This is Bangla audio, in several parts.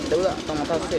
দেবুদা তো মাথা আসছে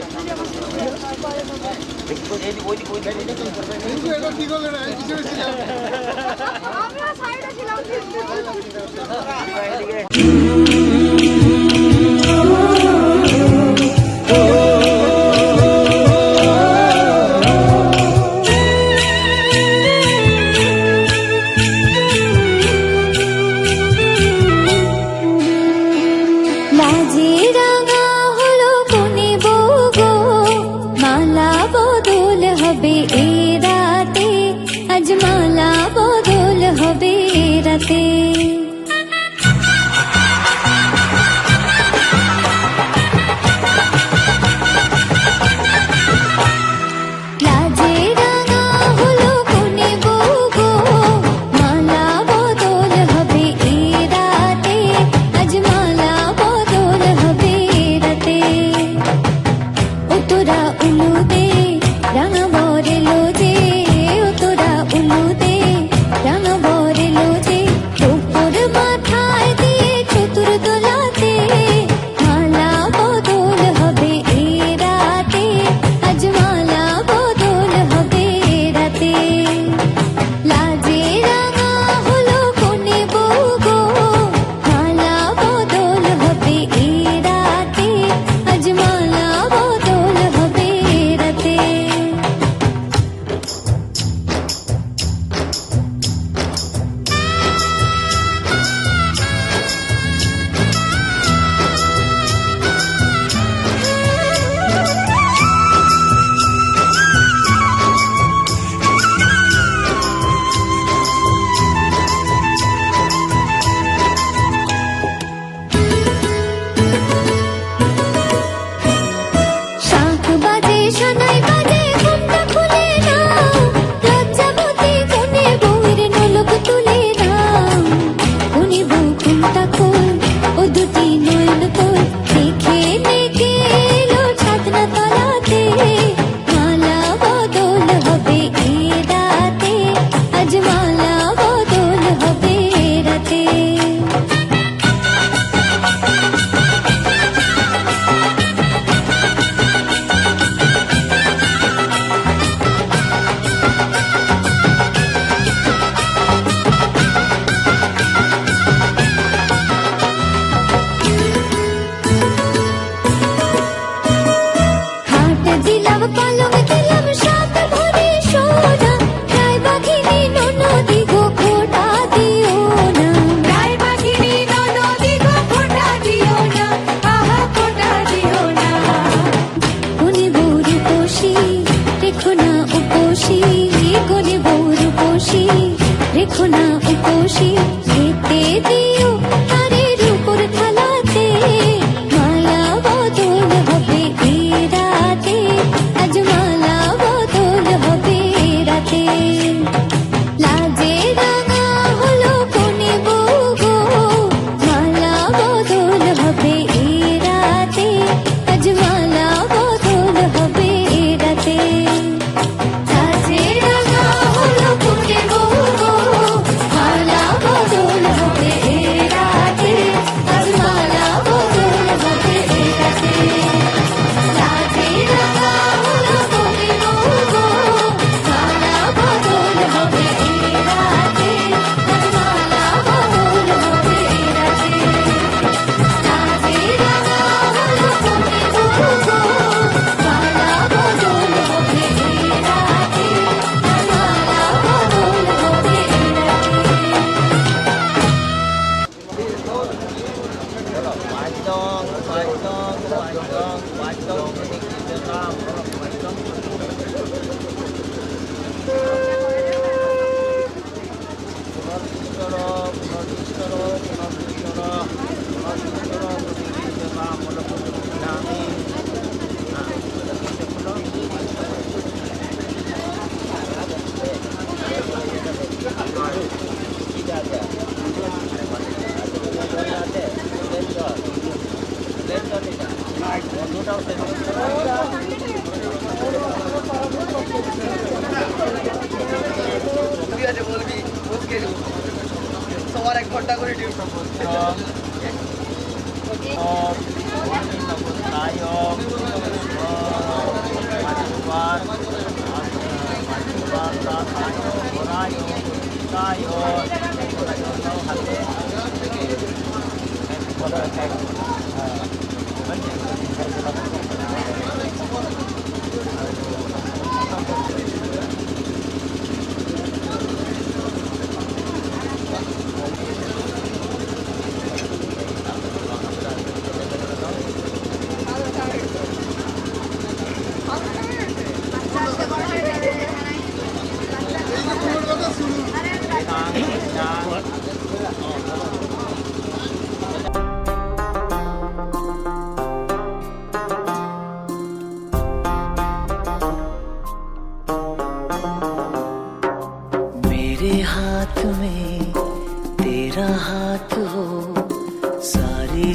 সবার 1 ঘন্টা করে ডিউটি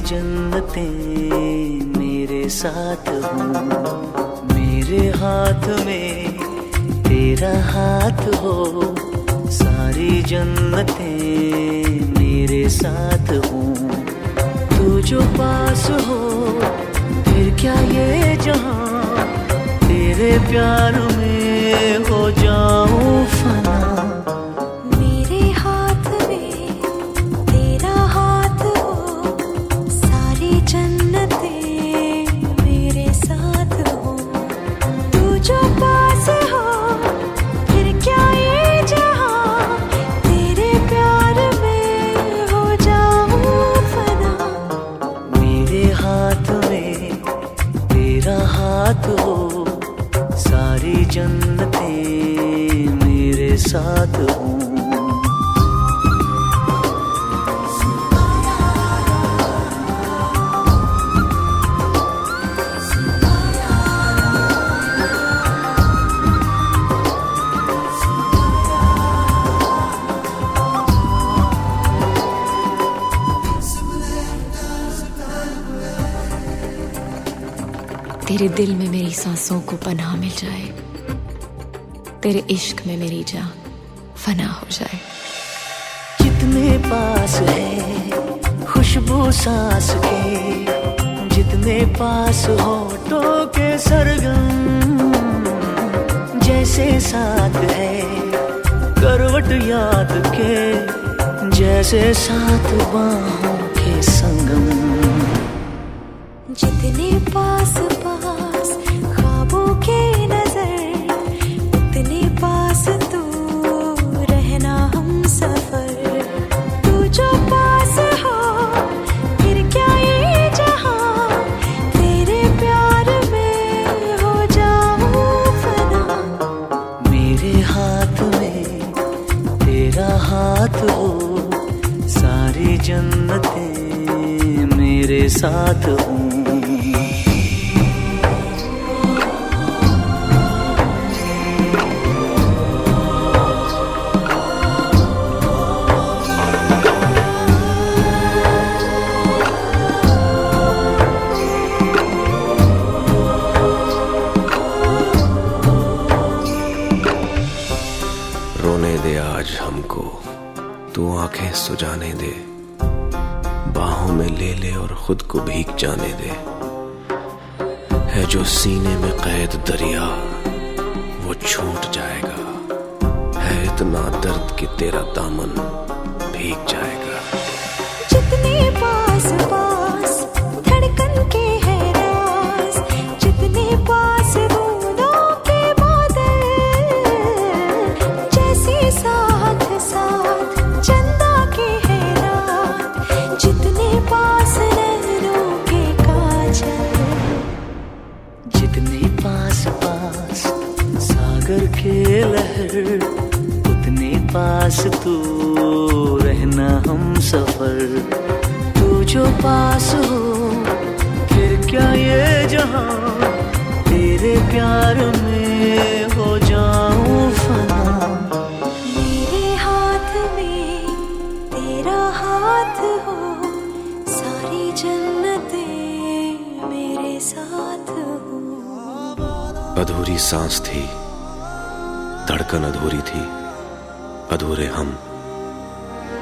जन्नतें मेरे साथ हो, मेरे हाथ में तेरा हाथ हो। सारी जन्नतें मेरे साथ हो, तू जो पास हो फिर क्या ये जहां, तेरे प्यार में हो जाऊं फना। हो सारी जन्नतें मेरे साथ हो। तेरे दिल में मेरी सांसों को पनाह मिल जाए, तेरे इश्क में मेरी जान फना हो जाए। जितने पास है खुशबू सांस के, जितने पास होठों के सरगम, जैसे साथ है करवट याद के, जैसे साथ बाहों के संगम। जितने पास पास ख्वाबों के नजर, उतने पास तू रहना हम सफर। तू जो पास हो फिर क्या ये जहां, तेरे प्यार में हो जाऊं फना। मेरे हाथ में तेरा हाथ हो, सारी जन्नतें मेरे साथ हो। रोने दे आज हमको, तू आंखें सुजाने दे, बाहों में ले ले और खुद को भीग जाने दे। है जो सीने में कैद दरिया वो छूट जाएगा, है इतना दर्द कि तेरा दामन भीग जाएगा। जितने पास पास धड़कन के है राज, जितने पास बूंदों के बादल, जैसे साथ साथ चंदा के है रात, जितने पास नैनों के काजल। जितने पास पास सागर के लहर, उतने पास तू रहना हम सफर। तू जो पास हो फिर क्या ये जहां, तेरे प्यार में हो जाऊं फना। मेरे हाथ में तेरा हाथ हो, सारी जन्नतें मेरे साथ हो। अधूरी सांस थी, धड़कन अधूरी थी, अधूरे हम,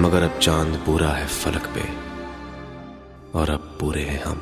मगर अब चांद पूरा है फलक पे और अब पूरे हैं हम।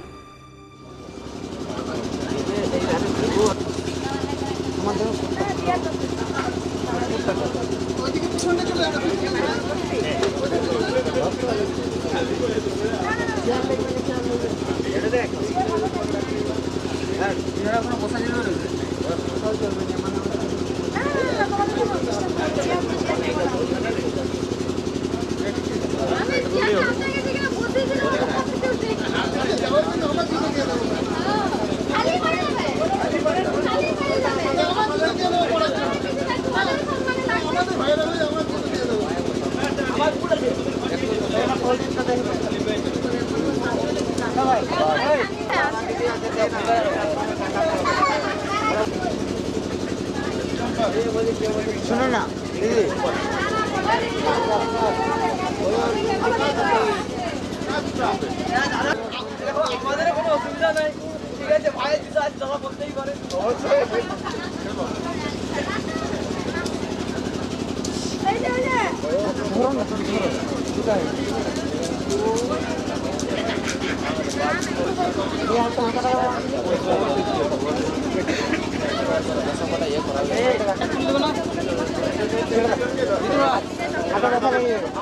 सुनो ना दीदी, আমাদের কোনো অসুবিধা নাই, ঠিক আছে ভাই, দিদা আজ যারা বলতেই পারে।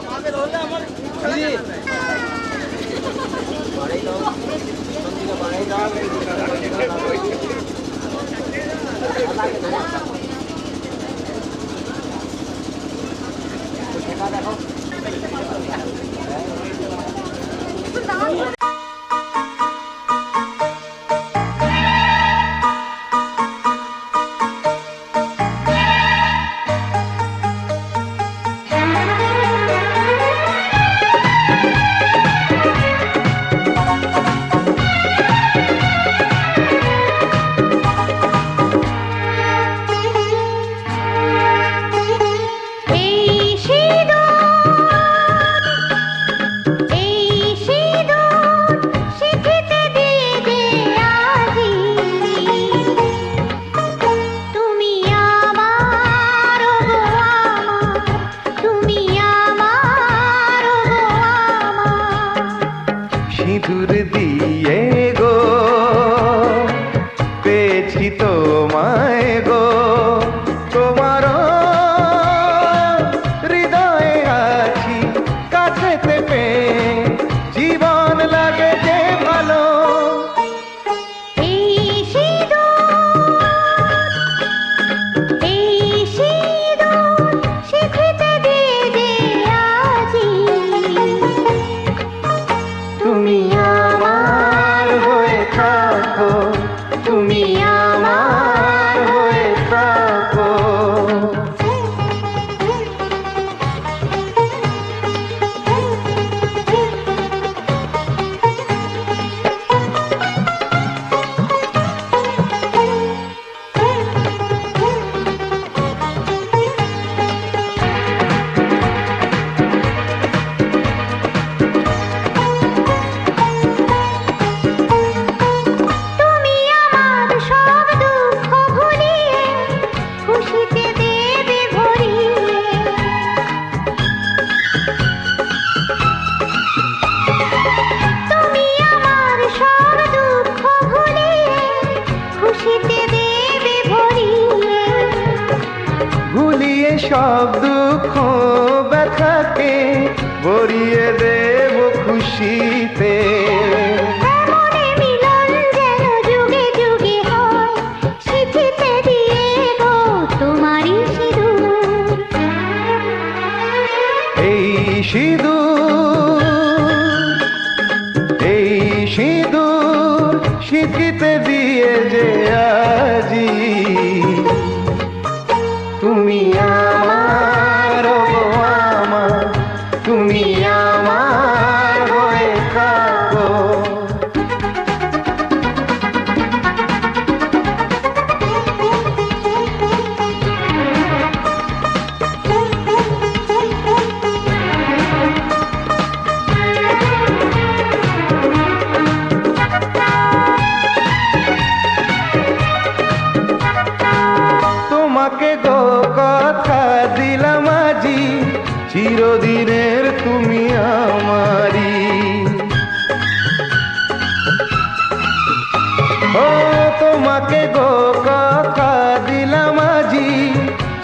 আমাদের হলে আমার দিদি সিঁদুর দিয়ে গো পেয়েছি তোমায় গো, তোমার হৃদয়ে আছি কাছেতে পেয়ে জীবন লাগে যে ভালো। তুমি আমার হয়ে থাকো, তুমি আমার হয়ে থাকো। ভুলিয়ে সব দুঃখ ব্যথাকে ভরিয়ে দেব খুশিতে। এই সিঁদুর সিঁথিতে দিয়ে যে আজি তুমি আমার গো আমার, তুমি আমার হয়ে থাকো। তোমাকে গো কথা দিলাম আজি, চিরদিনের তুমি আমারি। ও তোমাকে গো কথা দিলাম আজি,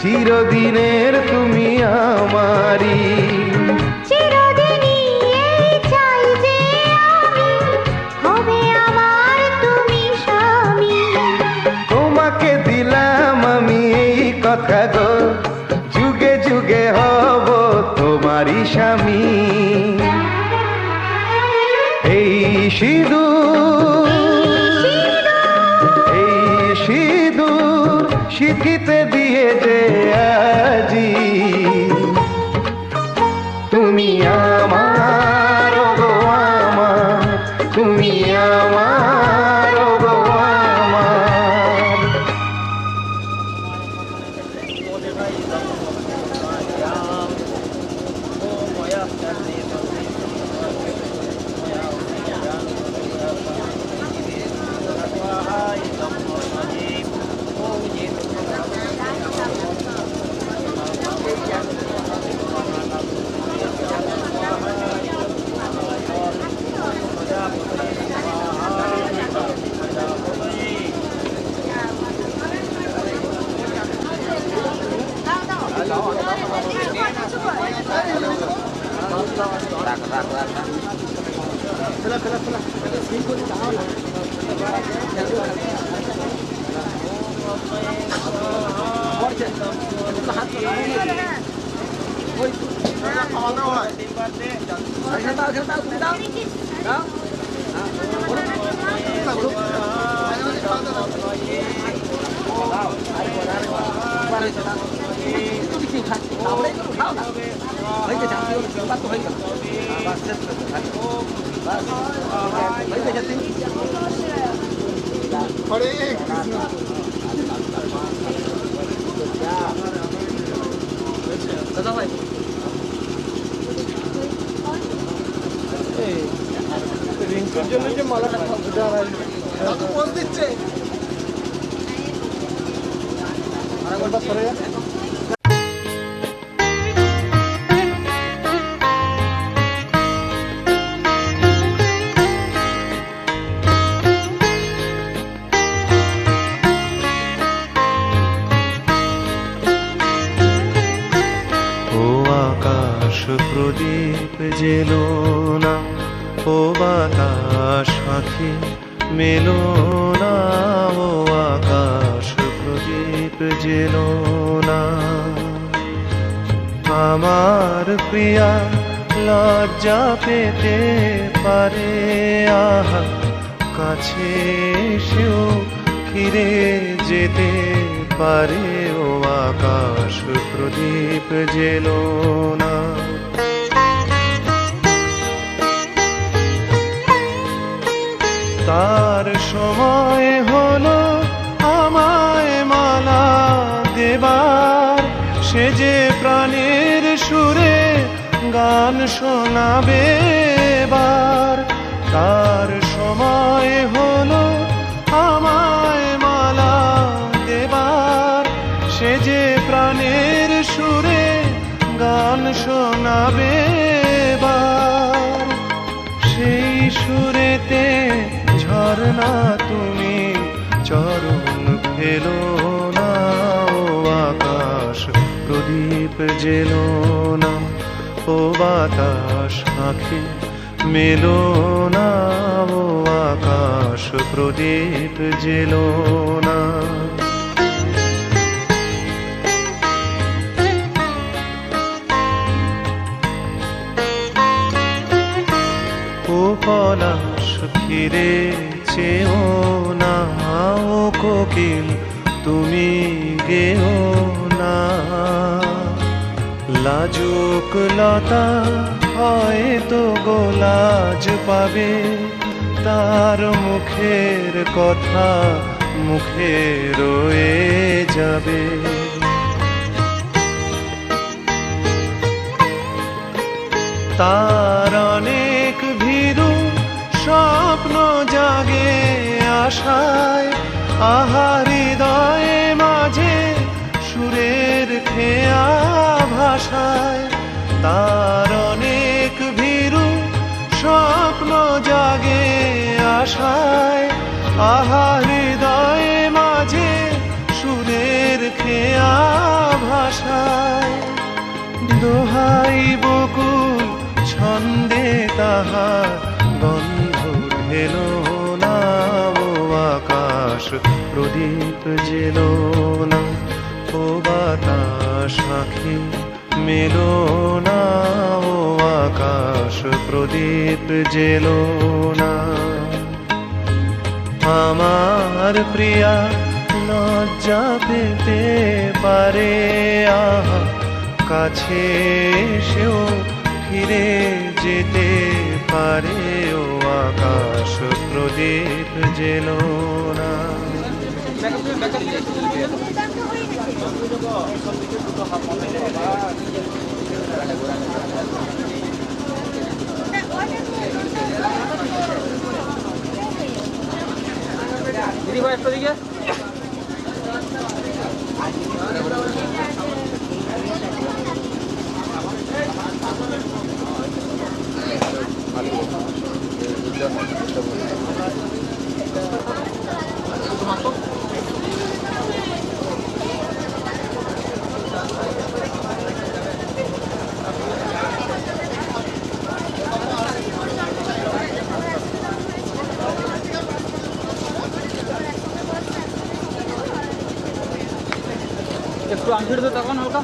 চিরদিনের তুমি আমারি। তোমাকে দিলাম আমি এই কথা গো, যুগে যুগে হব তোমারই স্বামী। এই সিঁদুর সিঁথিতে দিয়ে যে আজি তুমি আমার গো আমার, তুমি আমার গো আমার। দাদা ভাই রিঙ্কুর জন্য যে মালাটা পোজ দিচ্ছে আরেকবার সরে যা প্রদীপ জেলো না ও বাতাস পাখি মেলো না ও আকাশ প্রদীপ জেলো না আমার প্রিয়া লজ্জা পেতে পারে আহা কাছে সেও ফিরে যেতে পারে ও আকাশ প্রদীপ জেলো না তার সময় হলো আমায় মালা দেবার সে যে প্রাণের সুরে গান শোনাবে এবার তার সময় হলো আমায় মালা দেবার সে যে প্রাণের সুরে গান শোনাবে এবার সেই সুরেতে ঝরনা তুমি চরণ ফেলো না ও আকাশ প্রদীপ জেলো না ও বাতাস পাখি মেলো না ও আকাশ প্রদীপ জেলো না ও পলাশ ফিরে চেও না ও কোকিল তুমি গেও না লাজুক লতা হয়তো গোলাজ পাবে তার মুখের কথা মুখে রয়ে যাবে তার অনেক ভীরু স্বপ্ন জাগে আশায় আহা হৃদয়ে মাঝে সুরের খেয়া ভাষায় তার অনেক ভীরু স্বপ্ন জাগে আশায় আহা হৃদয়ে মাঝে সুরের খেয়া ভাষায় দোহাই বকুল ছন্দে তাহার গন্ধ ঢেলো না ও আকাশ প্রদীপ জেলো না ও বাতাস পাখি মেলো না ও আকাশ প্রদীপ জেলো না আমার প্রিয়া লজ্জা পেতে পারে আহা কাছে সেও ফিরে যেতে পারে ও আকাশ প্রদীপ জেলো না দিদি ভাই একটা দিকে একটু আংটিটা তো তখন হালকা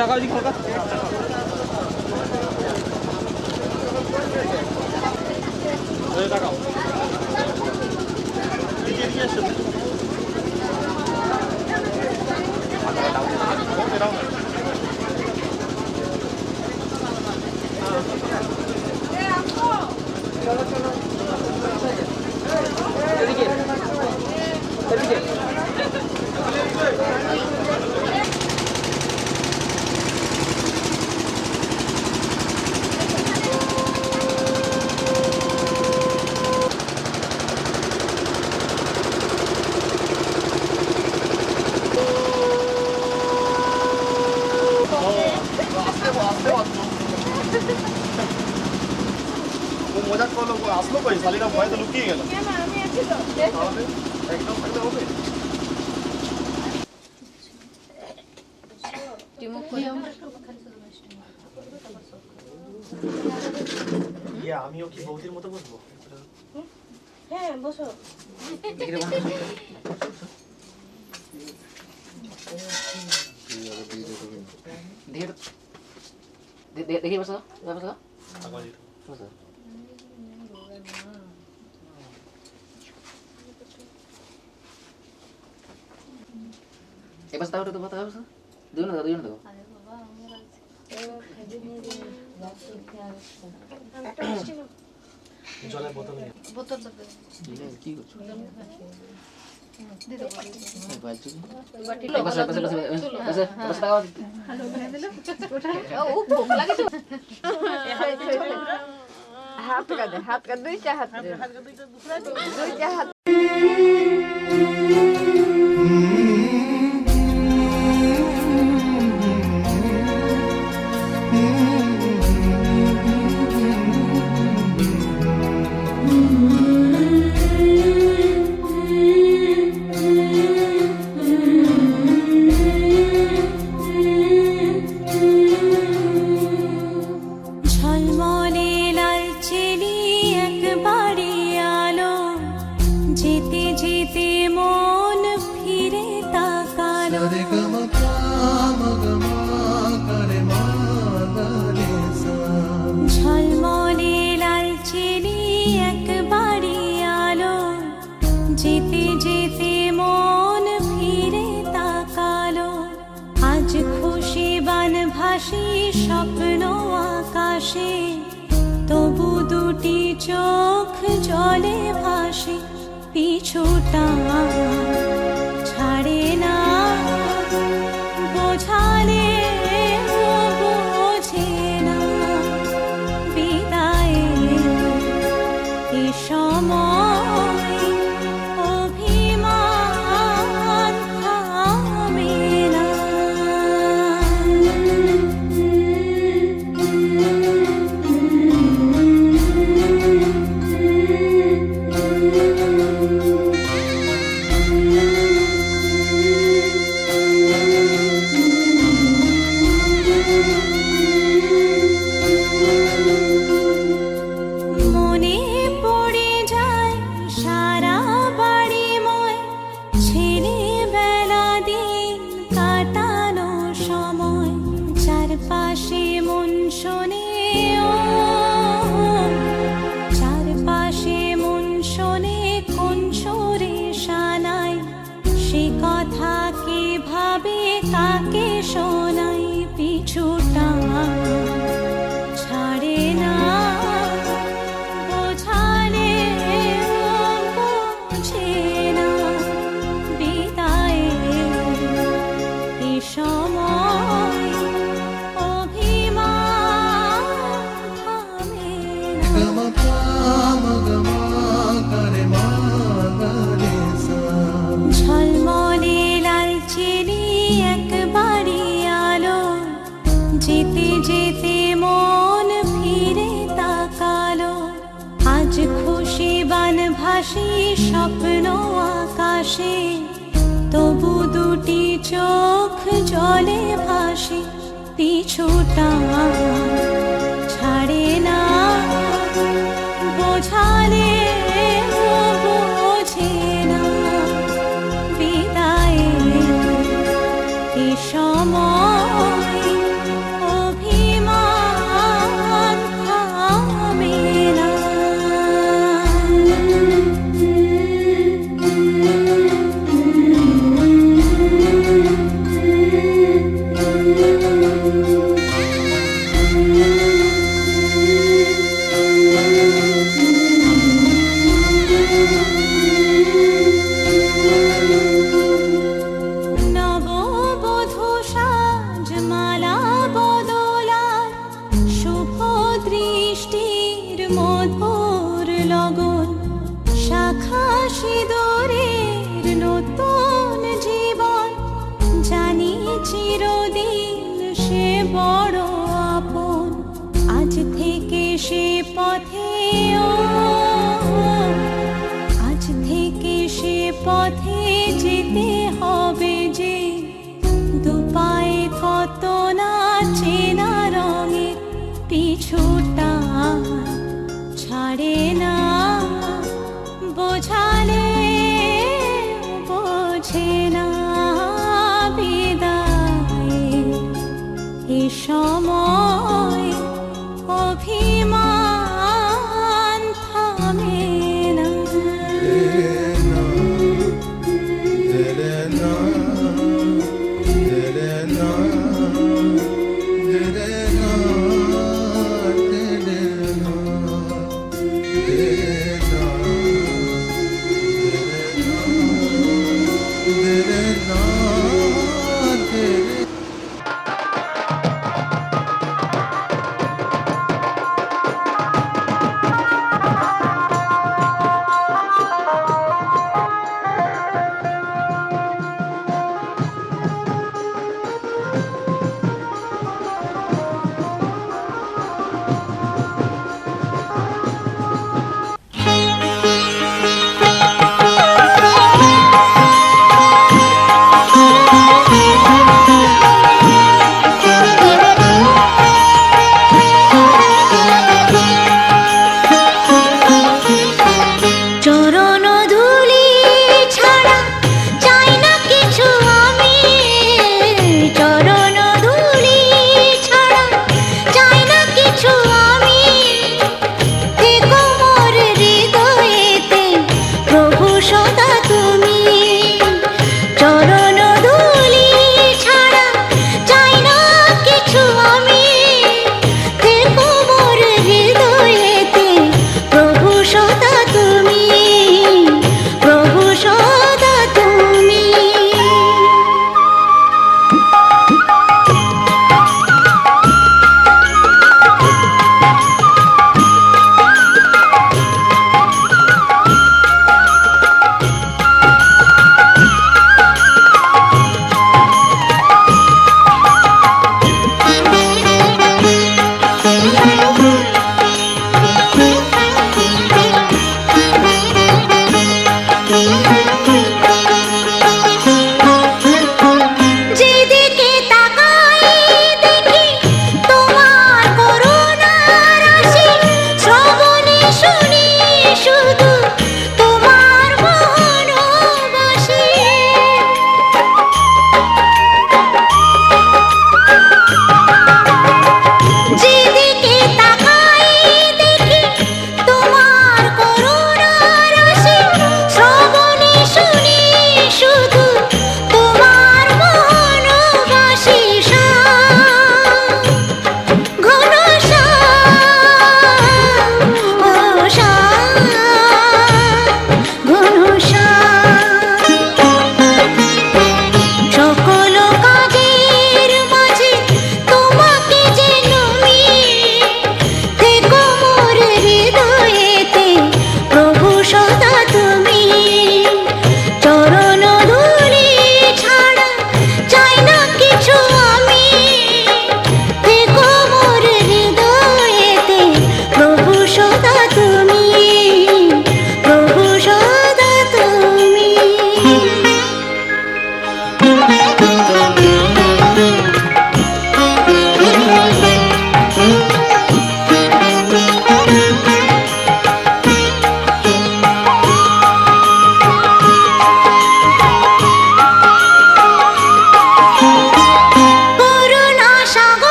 টাকা দিক হালকা টাকা এদিকে এদিকে মজাক করলো আসলো কই শালিরা ভয়ে তো লুকিয়ে গেল একদম থাকলে হবে আমিও কি বৌদির মতো বসবো হ্যাঁ বসো দেখি বসো বসো বসো এবার তাও তো কথা বসো দুজন দেখো জলের বোতল কি করছো হাত কাঁদে হাত কাঁদ দুইটা হাত দুইটা হাত ঝলমলে লাল চেলি একবারে আলো যেতে যেতে মন ফিরে তাকালো ঝলমলে লাল চেলি একবারে আলো যেতে যেতে মন ফিরে তাকালো আজ খুশি বান ভাসি স্বপ্ন আকাশে তবু দুটি চোখ জলে ভাসে পিছুটা ছাড়ে না বোঝালে বোঝে না বিদায়ে এ সময় অভিমান থামে না মনে পড়ে যায় সারা বাড়িময় ছেলেবেলা দিন কাটানো সময় চারপাশে মন শোনে ও চারপাশে মন শোনে কোন সুরে শানায় সে কথা কে ভাবে কাকে শোনাই পিছুটা ছাড়ে না বোঝালে বোঝে না বিদায়ে এ সময় অভিমান হাসি স্বপ্ন আকাশে, তবু দুটি চোখ জলে ভাসে, পিছুটা ছাড়ে না, বোঝালে বোঝে না, বিদায়ের এ সময় অভিমান থামে না। নববধূ সাজমালা বদলার, শুভ দৃষ্টির মধুর লগন, শাখা সিঁদুরের নতুন জীবন, জানি চিরদিন সে বড় আপন। আজ থেকে সে পথে আজ থেকে সে পথে যেতে হবে যে, দুপায়ে কত না চেনা রঙের, পিছুটা ছাড়ে না, বোঝালে বোঝে না, বিদায়ের এ সময় অভিমান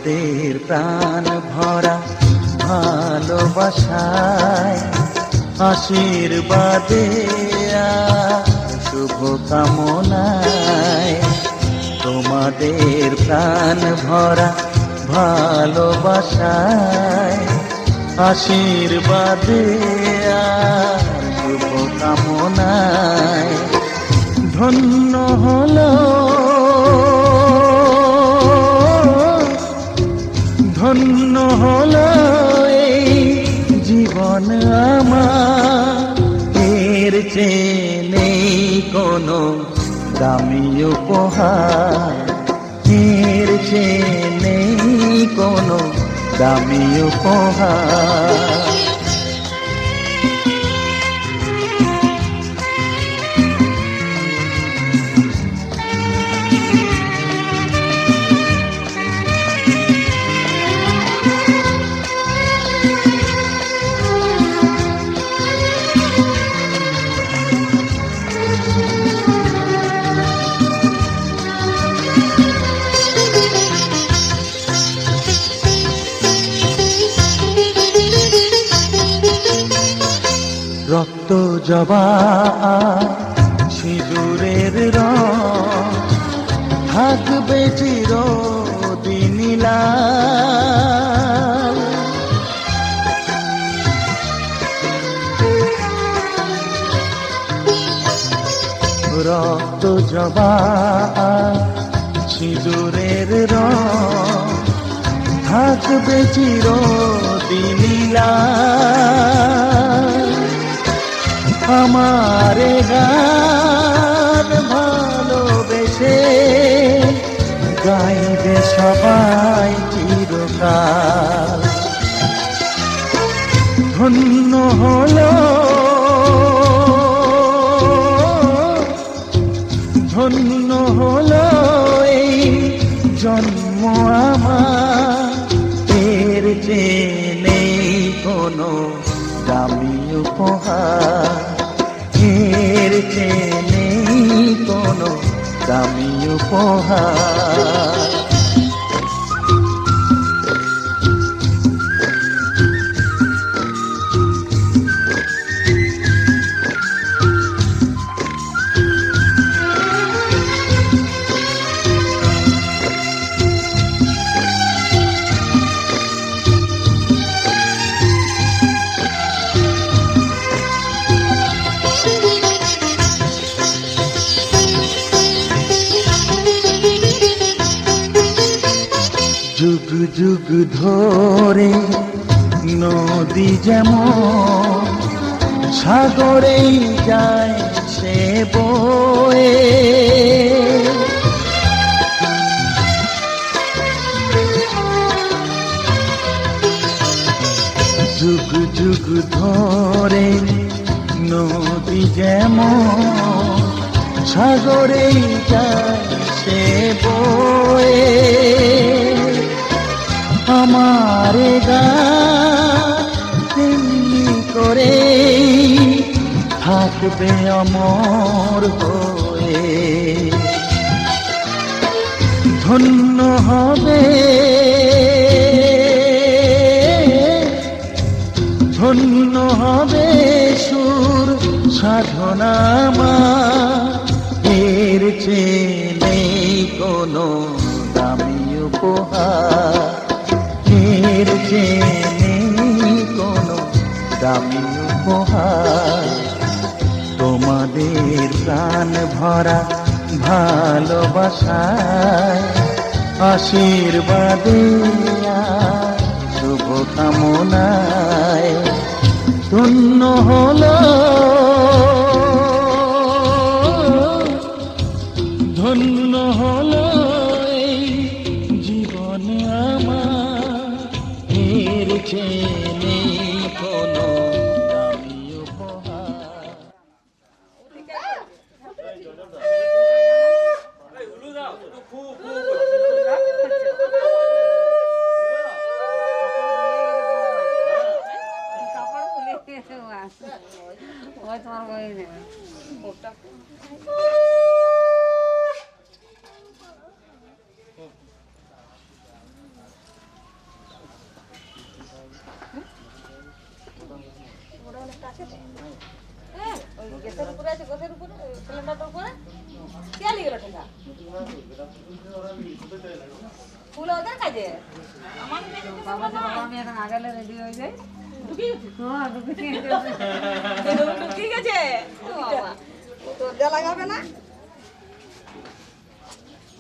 তোমাদের প্রাণ ভরা ভালোবাসায় আশীর্বাদে আর শুভ কামনায় তোমাদের প্রাণ ভরা ভালোবাসায় আশীর্বাদে আর শুভ কামনায় ধন্য হলো ধন্য হলো এই জীবন আমার এর চেয়ে নেই কোনো দামি উপহার এর চেয়ে নেই কোনো দামি উপহার রক্ত জবা সিঁদুরের রং থাকবে চিরদিন লাল রক্ত জবা সিঁদুরের রং থাকবে চিরদিন লাল আমারে গান ভালোবেসে গাইবে সবাই চিরকাল ধন্য হলো ধন্য হলো এই জন্ম আমার এর চেয়ে নেই কোনো দামি উপহার এর চেয়ে নেই কোনো দামি উপহার যুগ যুগ ধরে নদী যেমন সাগরেই যায় সে বয়ে যুগ যুগ ধরে নদী যেমন সাগরেই যায় সে বয়ে আমারে গানি করে থাকবে অমর হয়ে ধন্য হবে ধন্য হবে সুর সাধনা এর চেয়ে নেই কোনো দামি উপহার এর চেয়ে নেই কোনো দামি উপহার তোমাদের প্রাণ ভরা ভালোবাসায় আশীর্বাদে আর শুভ কামনায় ধন্য হলো ধন্য হলো এই জীবন আমার এর চেয়ে নেই কোনো দামি উপহার হ্যাঁ ওই গ্যাসের উপরে আছে গ্যাসের উপরে সিলিন্ডারটার উপরে কে নিয়ে গেল ঠেকা ফুল ওদের কাজে আমার আমি এখন আগালে রেডি হয়ে যাই ঢুকি গেছে দরজা লাগাবে না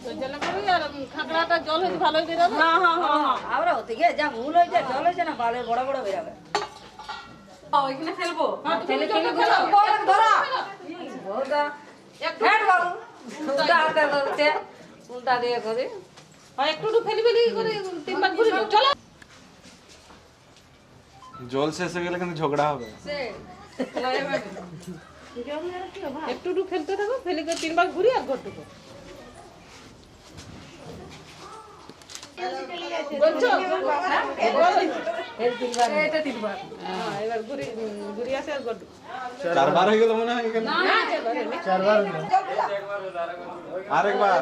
দরজা লাগাবে আর খাগড়াটা জল হয়েছে ভালো হয়ে বেরোবে হ্যাঁ হ্যাঁ হ্যাঁ আমরা ওতে গিয়ে যা ভুল হয়েছে জল হয়েছে না ভালো বড় বড় বেরোবে ওইখানে ফেলবো ফেলে ফেলে ধরা বড়দা হেড বাবু উল্টা হাতে ধরতে উল্টা দিয়ে করে আর একটু ফেলি ফেলি করে তিনবার ঘুরে চলো জল শেষ হয়ে গেলে কিন্তু ঝগড়া হবে একটু ফেলতে থাকো ফেলে করে তিনবার ঘুরি আর ঘর ঢুকো বলছো এটা তিনবার হ্যাঁ এবার ঘুরি ঘুরি আসে আর ঘর ঢুকো চারবার হয়ে গেল মনে হয় এখানে না চারবার আরেকবার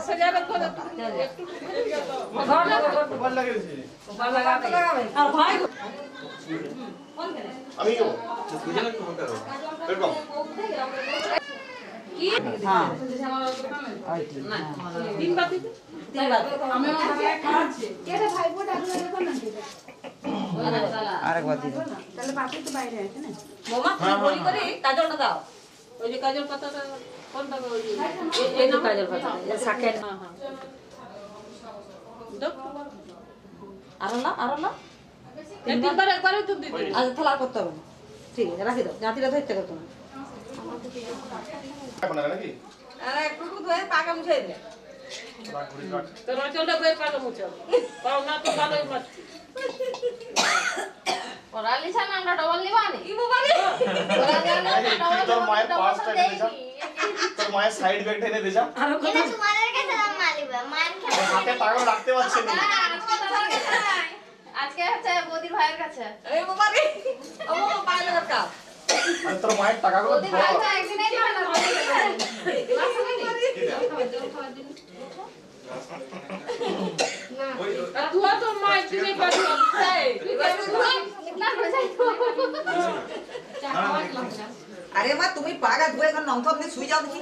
সোজা রাখো একটু ভাল লাগিয়েছে আর ভাই আমি যাবো এরকম কি হ্যাঁ তিনবার দিতে তিনবার আমি খাচ্ছি কেটে ভাই বোটা আরেকবার দিন তাহলে পাশে তো বাইরে আছে না মামা তুমি বলি করে কাজলটা দাও ওই যে কাজল পাতাটা কোনটা ওই এই যে কাজল পাতা এই শাকের হ্যাঁ হ্যাঁ দাও আর না তিনবার একবারে দুধ দিতে আজ থালা করতে হবে ঠিক আছে রাখি দাও জাতিটা ধরতে করতে না আপনারা নাকি আরে একটু ধুয়ে পাকা মুছাই দে তোর চলটা ধুয়ে পাকা মুছাও পাও না তো ভালোই মারছি ওরালিছা না আমরা ডবল নিবানি কি মোবাইল তোর মায়ের পাশ টাইপ দে যা তোর মায়ের সাইড ব্যাগ টেনে দে যা এটা তোমাদের কাছে দাম মালিবা মান খেলা হাতে টাকা রাখতে পারছেন না আজকে হচ্ছে বৌদির ভাইয়ের কাছে এই মোবাইল ও মোবাইল দরকার আর তোর মায়ের টাকাগুলো বৌদির ভাই তো একদিনই দিবে না তুই তো মাই দিনে পাবি না হয়ে যায় আরে মা তুমি পাগা ধুয়ে এখন নংথ আপনি শুই যাও দেখি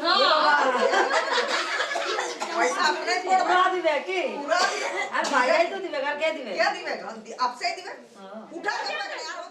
পয়সা আপনি পুরা দিবে কি পুরা আর ভাইয়াই তো দিবে আর কে দিবে আপসে দিবে উঠা দিবে আর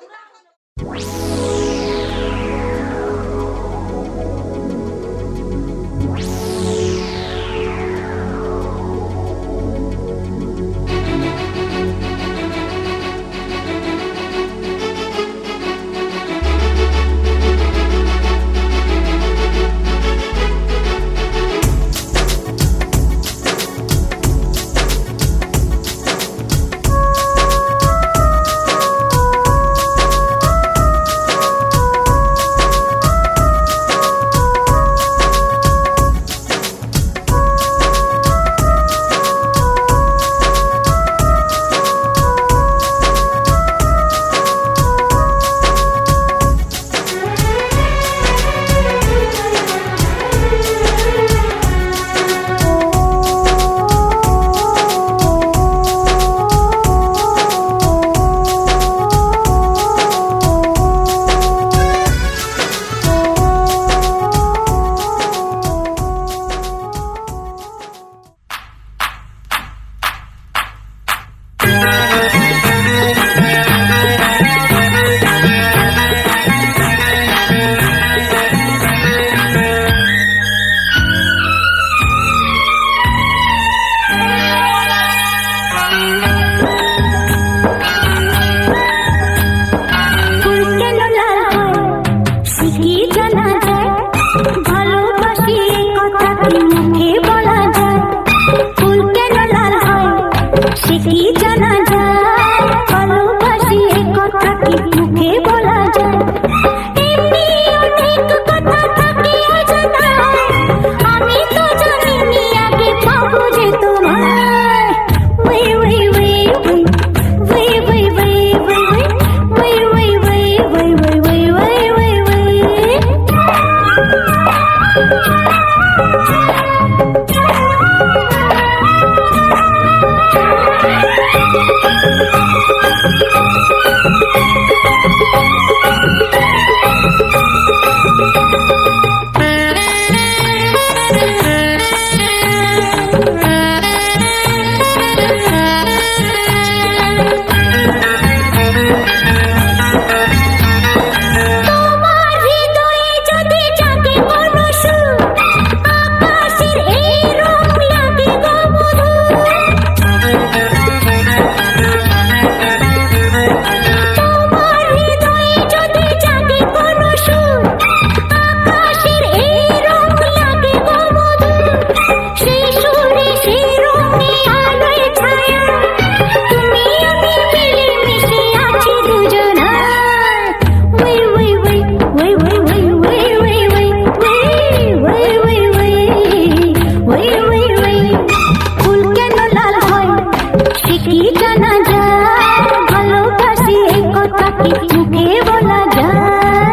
কি মুখে বলা যায়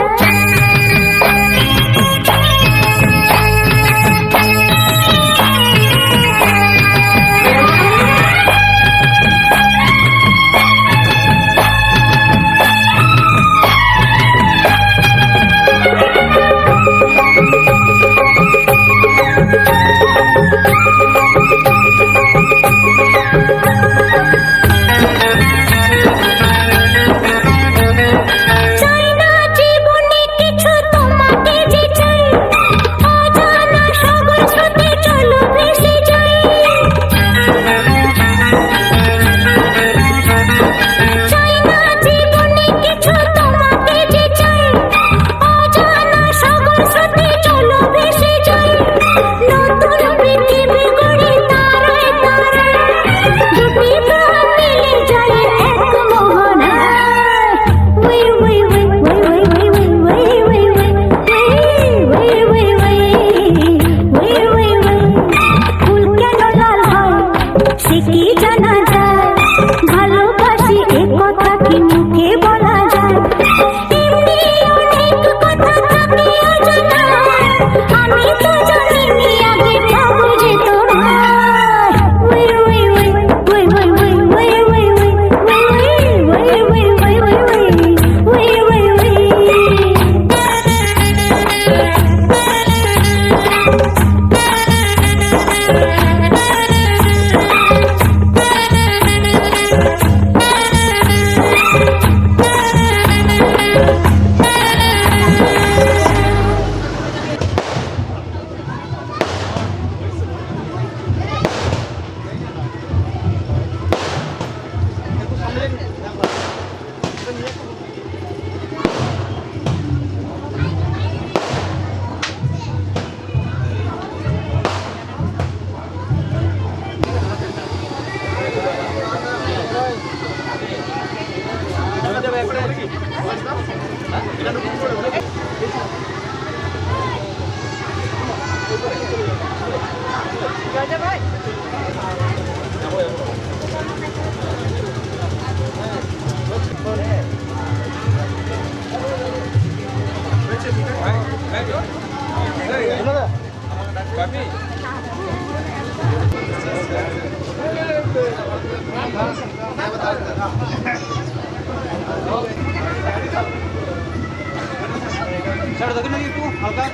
স্যার দেখেন নাকি একটু হালকা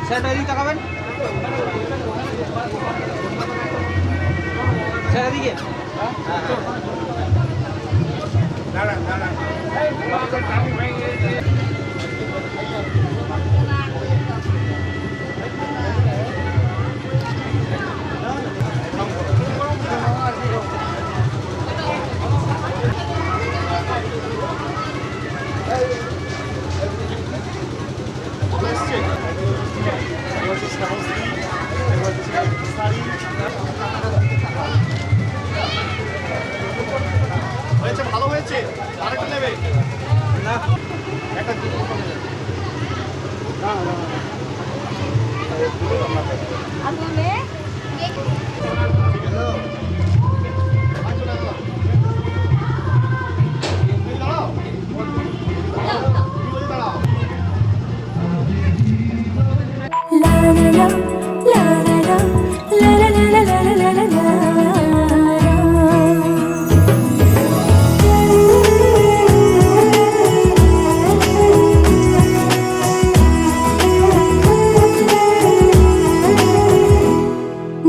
স্যার এদিকে তাকাবেন স্যার এদিকে হয়েছে ভালো হয়েছে আরেকটা নেবে না একটা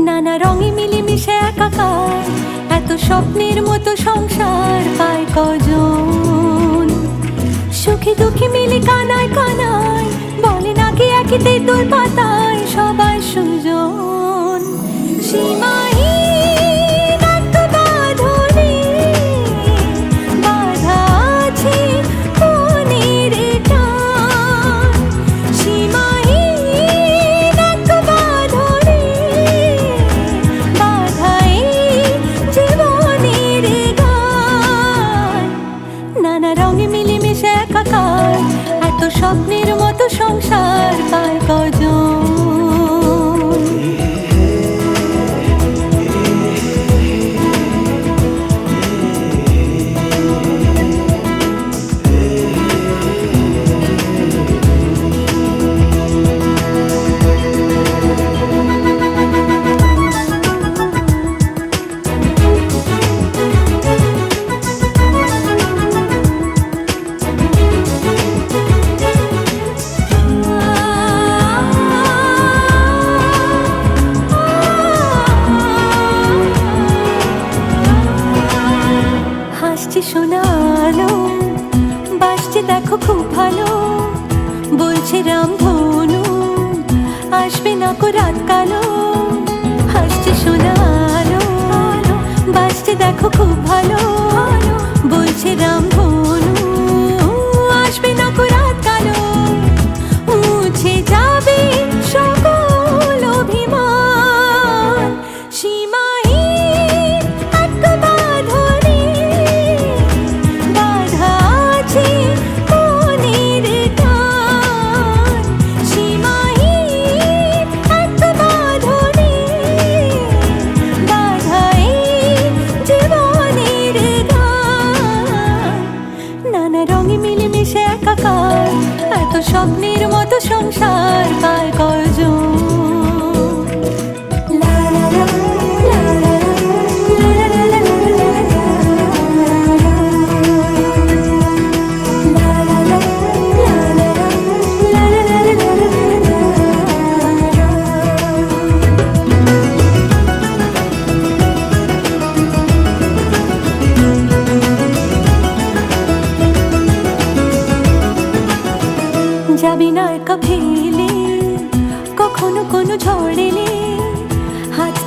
নানা রঙে মিলেমিশে একাকার এত স্বপ্নের মতো সংসার পায় কজন সুখে দুঃখে মিলে কানায় কানায় বলে নাকি একই তেঁতুল পাতায় সবাই সুজন সীমাহীন এত বাঁধনে বাঁধা আছে মনের টান সীমাহীন এত বাঁধনে বাঁধাই জীবনের গান নানা রঙে মিলেমিশে একাকার এত স্বপ্নের মতো সংসার পায় কজন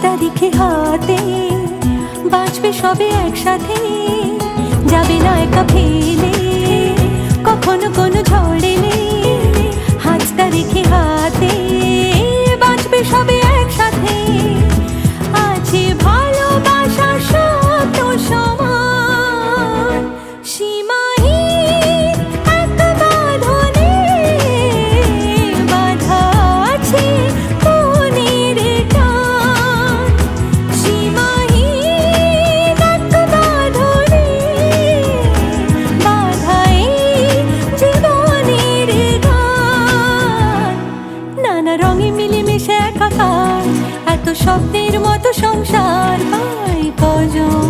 তারিখে হাতে বাঁচবে সবে একসাথে যাবে না একা ফেলে কখনো কোনো ঝড় এলে 5 তারিখে হাতে বাঁচবে সবে একসাথে আছে ভালোবাসা শত সমান সীমাহীন এক বাঁধনে বাঁধা আছে মনের টান সীমাহীন এক বাঁধনে বাঁধা এই জীবনের গান নানা রঙে মিলেমিশে একাকার এত শব্দের মতো সংসার পাই কজন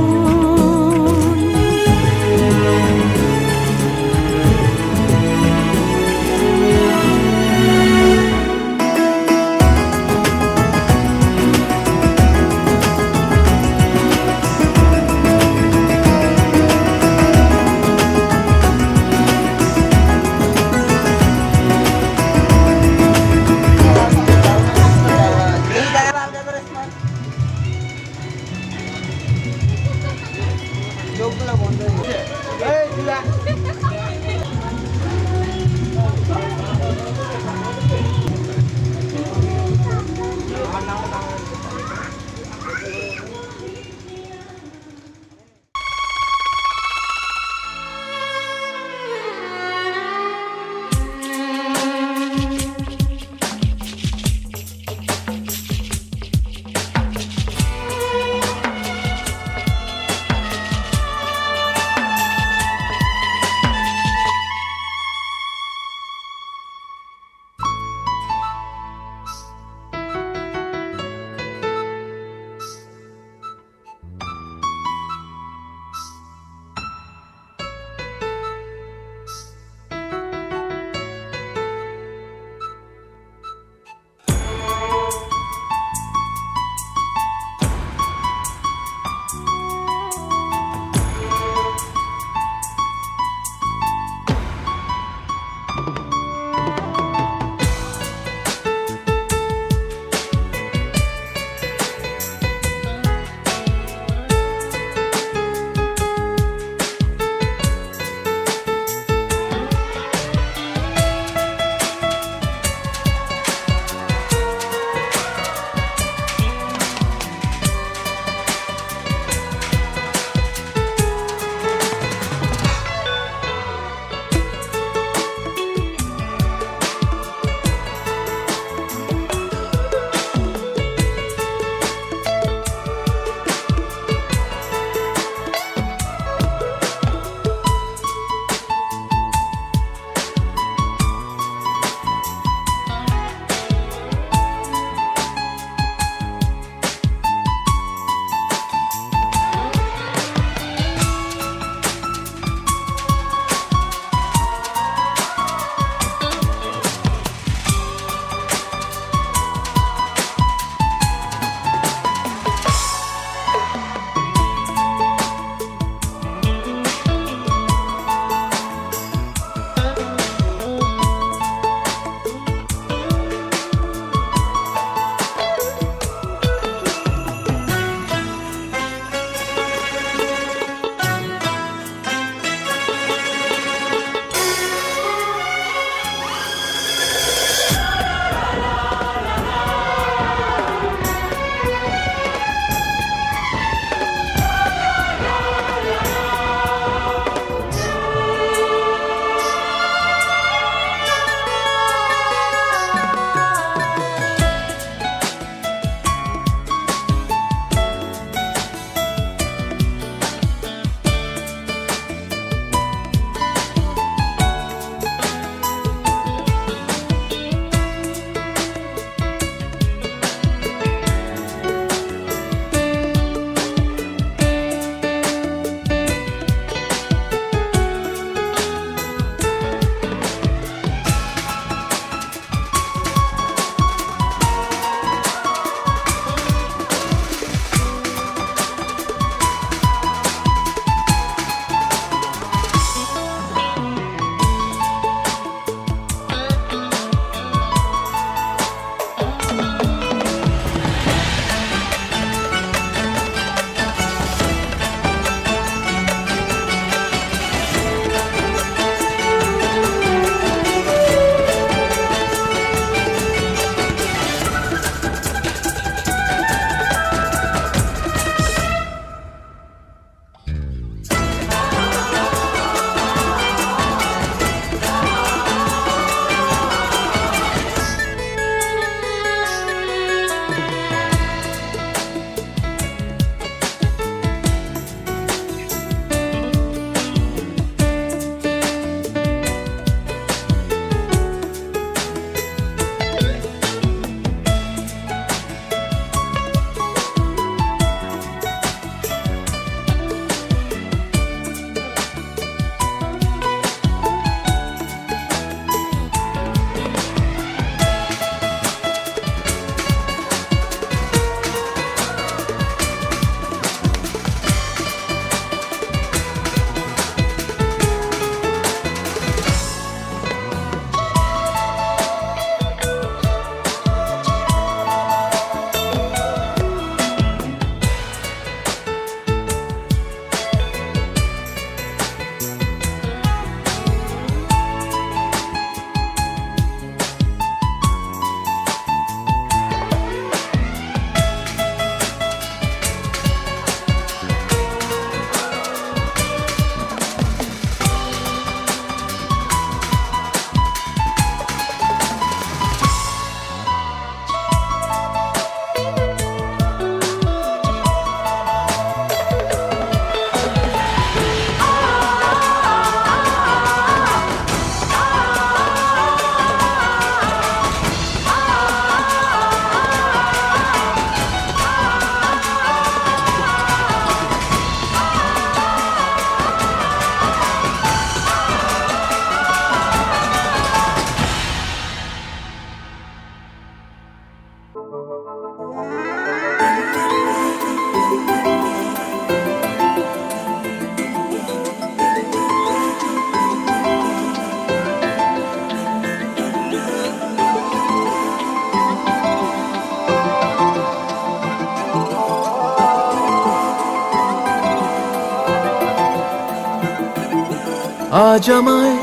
আজ আমায়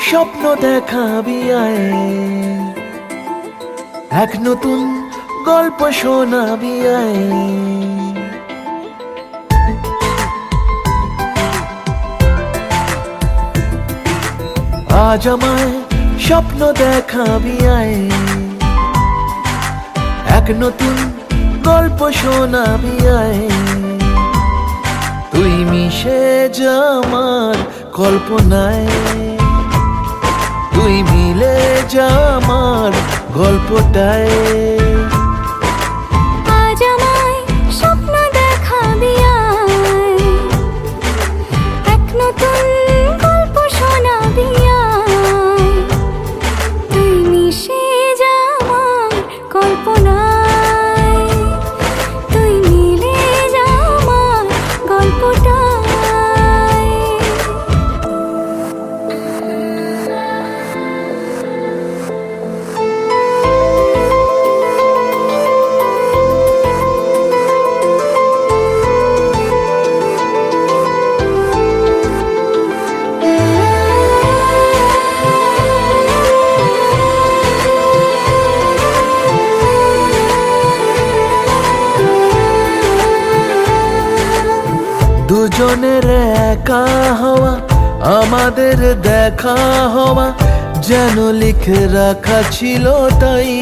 স্বপ্ন দেখাবি আয়, এক নতুন গল্প শোনাবি আয়। আজ আমায় স্বপ্ন দেখাবি আয়, এক নতুন গল্প শোনাবি আয়। তুই মিশে যা আমার কল্পনায়, তুই মিলে যা আমার গল্পটায়। আজ আমায় স্বপ্ন দেখাবি আয়, এক নতুন গল্প শোনাবি আয়। তুই মিশে যা আমার কল্পনায়, তুই মিলে যা আমার গল্পটায়। দুজনের একা হওয়া, আমাদের দেখা হওয়া যেন লিখে রাখা ছিল তাই।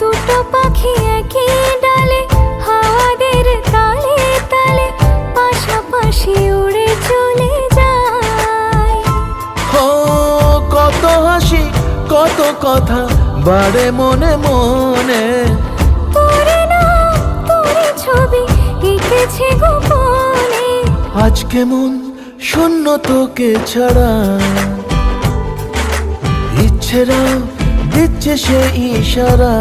দুটো পাখি একই ডালে, হাওয়াদের তালে তালে পাশাপাশি উড়ে চলে যায়। ও কত হাসি কত কথা বাড়ে মনে মনে, তোরে না তোরে ছবি এঁকেছে গোপনে। আজ কেমন শূন্য তোকে ছাড়া, ইচ্ছেরা দিচ্ছে সে ইশারা।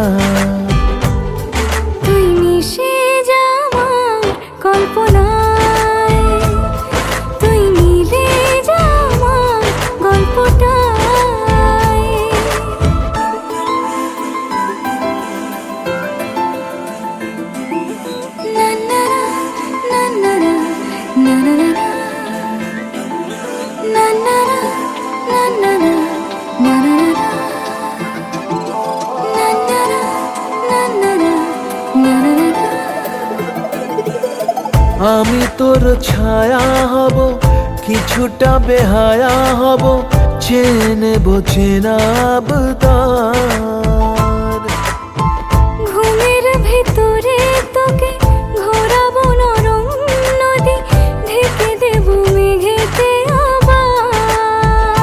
তুই মিশে যা আমার কল্পনায়, তুই মিলে যা আমার গল্পটায়। না না না না না না না না না না না না না না আমি তোর ছায়া হব, কিছুটা বেহায়া হব, চেনেব চেনাব তার। ঘুমের ভেতরে তোকে ঘোরাবো নরম নদী, ঢেকে দেব মেঘেতে আবার।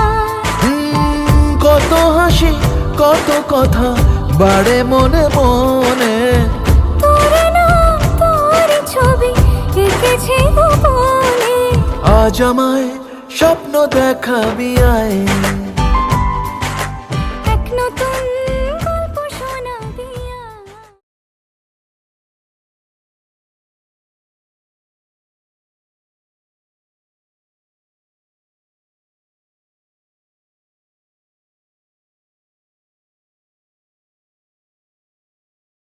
কত হাসি কত কথা বাড়ে মনে মনে, তোরে না তোরে ছবি এঁকেছে গোপনে। আজ আমায় স্বপ্ন দেখাবি আয়, এক নতুন